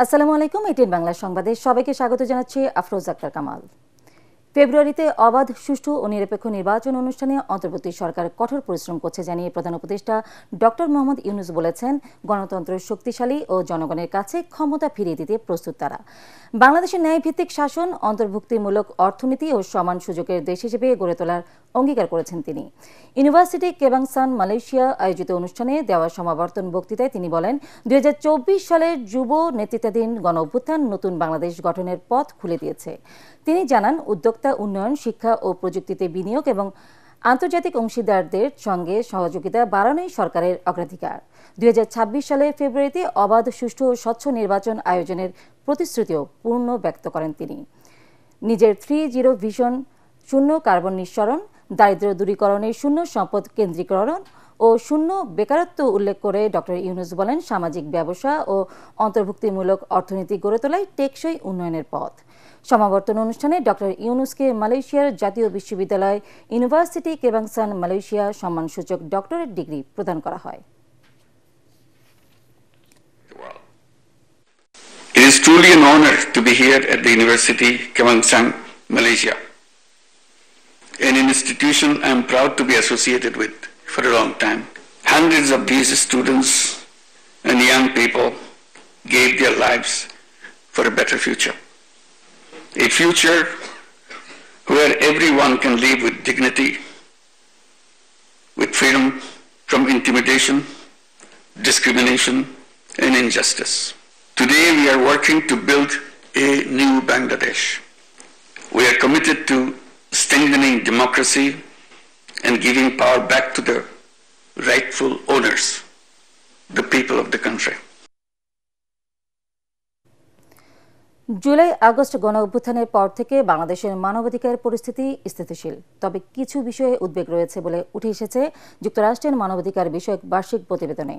আসসালামু আলাইকুম। এটিএন বাংলা সংবাদে সবাইকে স্বাগত জানাচ্ছি আফরোজ আক্তার কামাল। ফেব্রুয়ারিতে অবাধ, সুষ্ঠু ও নিরপেক্ষ নির্বাচন অনুষ্ঠানে অন্তর্বর্তী সরকার কঠোর পরিশ্রম করছে জানিয়ে প্রধান উপদেষ্টা ডক্টর মোহাম্মদ ইউনূস বলেছেন, গণতন্ত্র শক্তিশালী ও জনগণের কাছে ক্ষমতা ফিরিয়ে দিতে প্রস্তুত তারা। বাংলাদেশের ন্যায়ভিত্তিক শাসন, অন্তর্ভুক্তিমূলক অর্থনীতি ও সমান সুযোগের দেশ হিসেবে গড়ে তোলার অঙ্গীকার করেছেন তিনি। ইউনিভার্সিটি কেবাংসান মালয়েশিয়া আয়োজিত অনুষ্ঠানে দেওয়া সমাবর্তন বক্তৃতায় তিনি বলেন, 2024 সালের যুব নেতৃত্বাধীন গণ অভ্যুত্থান নতুন বাংলাদেশ গঠনের পথ খুলে দিয়েছে। তিনি জানান, উদ্যোক্তা উন্নয়ন, শিক্ষা ও প্রযুক্তিতে বিনিয়োগ এবং আন্তর্জাতিক অংশীদারদের সঙ্গে সহযোগিতা বাড়ানোই সরকারের অগ্রাধিকার। 2026 সালের ফেব্রুয়ারিতে অবাধ, সুষ্ঠু ও স্বচ্ছ নির্বাচন আয়োজনের প্রতিশ্রুতিও পূর্ণ ব্যক্ত করেন তিনি। নিজের 3-0 ভিশন, শূন্য কার্বন নিঃসরণ, দারিদ্র্য দূরীকরণের শূন্য সম্পদ কেন্দ্রীকরণ ও শূন্য বেকারত্ব উল্লেখ করে ডক্টর ইউনূস বলেন, সামাজিক ব্যবসা ও অন্তর্ভুক্তিমূলক অর্থনীতি গড়ে তোলাই টেকসই উন্নয়নের পথ। সমাবর্তন অনুষ্ঠানে ডক্টর ইউনূসকে মালয়েশিয়ার জাতীয় বিশ্ববিদ্যালয় ইউনিভার্সিটি কেবাংসান মালয়েশিয়া সম্মানসূচক ডক্টরেট ডিগ্রি প্রদান করা হয়। It is truly an honor to be here at the University Kebangsaan, Malaysia, an institution I am proud to be associated with for a long time. Hundreds of these students and young people gave their lives for a better future. A future where everyone can live with dignity, with freedom from intimidation, discrimination, and injustice. Today we are working to build a new Bangladesh. We are committed to strengthening democracy and giving power back to the rightful owners, the people of the country. July August গণ অভ্যুত্থানের পর থেকে বাংলাদেশের মানবাধিকার পরিস্থিতি স্থিতিশীল, তবে কিছু বিষয়ে উদ্বেগ রয়েছে বলে উঠে এসেছে যুক্তরাষ্ট্রের মানবাধিকার বিষয়ক বার্ষিক প্রতিবেদনে।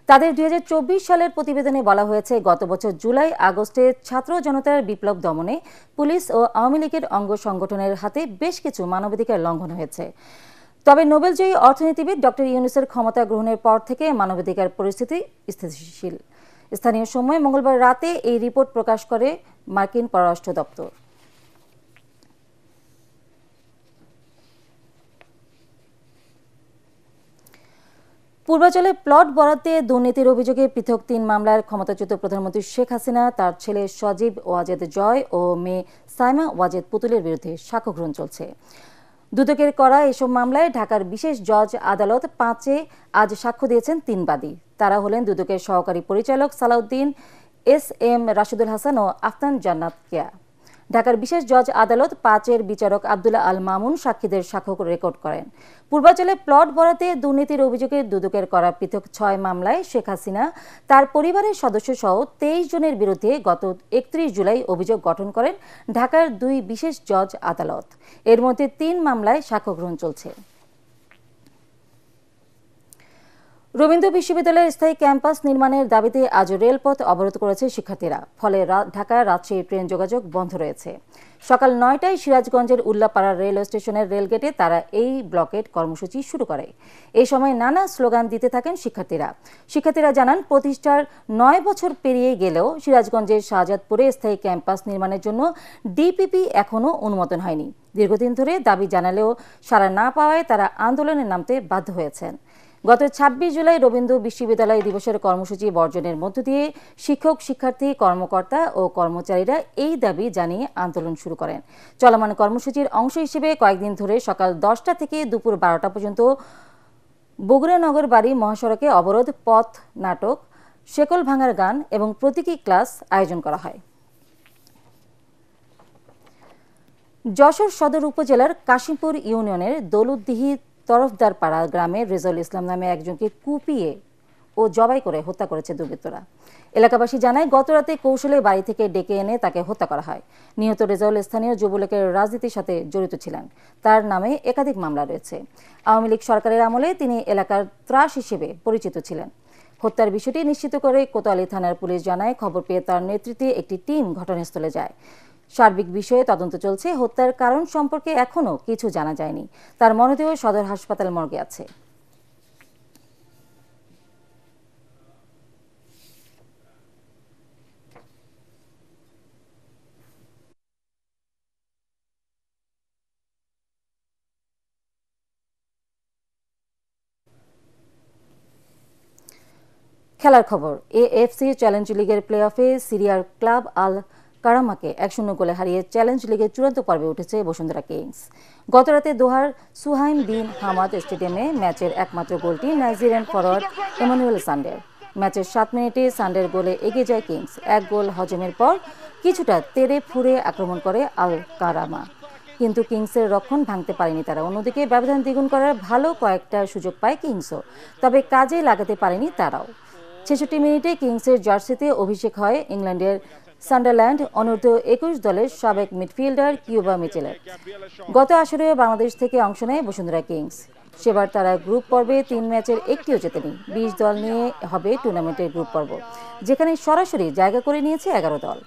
তাদের 2024 সালের প্রতিবেদনে বলা হয়েছে, গত বছর জুলাই আগস্টে ছাত্র জনতার বিপ্লব দমনে পুলিশ ও আওয়ামী লীগের অঙ্গ সংগঠনের হাতে বেশ কিছু মানবাধিকার লঙ্ঘন হয়েছে। তবে নোবেলজয়ী অর্থনীতিবিদ ডক্টর ইউনূসের ক্ষমতা গ্রহণের পর থেকে মানবাধিকার পরিস্থিতি স্থিতিশীল। স্থানীয় সময় মঙ্গলবার রাতে এই রিপোর্ট প্রকাশ করে মার্কিন পররাষ্ট্র দপ্তর। পূর্বাঞ্চলে প্লট বরাদ্দে দুর্নীতির অভিযোগে পৃথক 3 মামলার ক্ষমতাচ্যুত প্রধানমন্ত্রী শেখ হাসিনা, তার ছেলে সজীব ওয়াজেদ জয় ও মেয়ে সাইমা ওয়াজেদ পুতুলের বিরুদ্ধে সাক্ষ্য গ্রহণ চলছে। দুদকের করা এসব মামলায় ঢাকার বিশেষ জজ আদালত 5-এ আজ সাক্ষ্য দিয়েছেন 3 বাদী। তারা হলেন দুদকের সহকারী পরিচালক সালাউদ্দিন, SM রাশিদুল হাসান ও আফতান জান্নাত কেয়া। ঢাকার বিশেষ জজ আদালত 5-এর বিচারক আব্দুল্লাহ আল মামুন সাক্ষীদের সাক্ষ্য রেকর্ড করেন। পূর্বাঞ্চলে প্লট বরাদ্দে দুর্নীতির অভিযোগে দুদকের করা পৃথক 6 মামলায় শেখ হাসিনা, তার পরিবারের সদস্য সহ 23 জনের বিরুদ্ধে গত 31 জুলাই অভিযোগ গঠন করেন ঢাকার 2 বিশেষ জজ আদালত। এর মধ্যে 3 মামলায় সাক্ষ্য গ্রহণ চলছে। রবীন্দ্র বিশ্ববিদ্যালয়ের স্থায়ী ক্যাম্পাস নির্মাণের দাবিতে আজ রেলপথ অবরোধ করেছে শিক্ষার্থীরা। ফলে ঢাকা রাজশাহী ট্রেন যোগাযোগ বন্ধ রয়েছে। সকাল 9টায় সিরাজগঞ্জের উল্লাপাড়া রেল স্টেশনের রেলগেটে তারা এই ব্লকেট কর্মসূচি শুরু করে। এই সময় নানা স্লোগান দিতে থাকেন শিক্ষার্থীরা জানান, প্রতিষ্ঠার 9 বছর পেরিয়ে গেলেও সিরাজগঞ্জের শাহজাদপুরে স্থায়ী ক্যাম্পাস নির্মাণের জন্য ডিপিপি এখনও অনুমোদন হয়নি। দীর্ঘদিন ধরে দাবি জানালেও সাড়া না পাওয়ায় তারা আন্দোলনে নামতে বাধ্য হয়েছেন। গত 26 জুলাই রবীন্দ্র বিশ্ববিদ্যালয় দিবসের কর্মসূচি বর্জনের মধ্য দিয়ে শিক্ষক, শিক্ষার্থী, কর্মকর্তা ও কর্মচারীরা এই দাবি জানিয়ে আন্দোলন শুরু করেন। চলমান কর্মসূচির অংশ হিসেবে কয়েকদিন ধরে সকাল 10টা থেকে দুপুর 12টা পর্যন্ত বগুড়ানগর বাড়ি মহাসড়কে অবরোধ, পথ নাটক, শেকল ভাঙার গান এবং প্রতীকী ক্লাস আয়োজন করা হয়। যশোর সদর উপজেলার কাশিমপুর ইউনিয়নের দৌলতদিহি তরফদারপাড়া গ্রামে রেজাউল ইসলাম নামে একজনকে কুপিয়ে ও জবাই করে হত্যা করেছে দুর্বৃত্তরা। এলাকাবাসী জানায়, গতরাতে কৌশলে বাড়ি থেকে ডেকে এনে তাকে হত্যা করা হয়। নিহত রেজাউল স্থানীয় যুবলীগের রাজনীতির সাথে জড়িত ছিলেন। তার নামে একাধিক মামলা রয়েছে। আওয়ামী লীগ সরকারের আমলে তিনি এলাকার ত্রাস হিসেবে পরিচিত ছিলেন। হত্যার বিষয়টি নিশ্চিত করে কোতোয়ালি থানার পুলিশ জানায়, খবর পেয়ে তার নেতৃত্বে একটি টিম ঘটনাস্থলে যায়। সার্বিক বিষয়ে তদন্ত চলছে। হত্যার কারণ সম্পর্কে এখনো কিছু জানা যায়নি। তার মরদেহ সদর হাসপাতাল মর্গে আছে। খেলার খবর। এএফসি চ্যালেঞ্জ লিগের প্লে অফে সিরিয়ার ক্লাব আল কারামাকে 1-0 গোলে হারিয়ে চ্যালেঞ্জ লিগের চূড়ান্ত পর্বে উঠেছে বসুন্ধরা কিংস। গতরাতে দোহার সুহাইম বিন হামাদ স্টেডিয়ামে ম্যাচের একমাত্র গোলটি নাইজেরিয়ান ফরোয়ার্ড এমানুয়েল সান্ডের। ম্যাচের 7 মিনিটে সান্ডের গোলে এগিয়ে যায় কিংস। এক গোল হজমের পর কিছুটা তেড়ে ফুঁড়ে আক্রমণ করে আল কারামা, কিন্তু কিংসের রক্ষণ ভাঙতে পারেনি তারা। অন্যদিকে ব্যবধান দ্বিগুণ করার ভালো কয়েকটা সুযোগ পায় কিংসও, তবে কাজে লাগাতে পারেনি তারাও। 66 মিনিটে কিংসের জার্সিতে অভিষেক হয় ইংল্যান্ডের সান্ডারল্যান্ড অনূর্ধ্ব-21 দলের সাবেক মিডফিল্ডার কিউবা মিচেলের। গত আসরে বাংলাদেশ থেকে অংশ নেয় বসুন্ধরা কিংস। সেবার তারা গ্রুপ পর্বে 3 ম্যাচের একটিও জেতেনি। 20 দল নিয়ে হবে টুর্নামেন্টের গ্রুপ পর্ব, যেখানে সরাসরি জায়গা করে নিয়েছে 11 দল।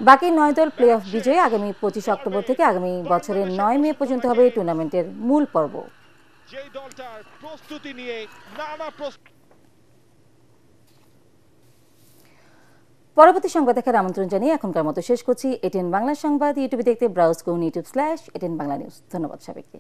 বাকি 9 দল প্লে অফ বিজয়ী আগামী 25 অক্টোবর থেকে আগামী বছরের 9 মে পর্যন্ত হবে টুর্নামেন্টের মূল পর্ব। পরবর্তী সংবাদ দেখার আমন্ত্রণ জানিয়ে এখনকার মতো শেষ করছি। এটিএন বাংলা সংবাদ ইউটিউবে দেখতে ব্রাউজ করুন youtube/এটিএন বাংলা নিউজ। ধন্যবাদ সবাইকে।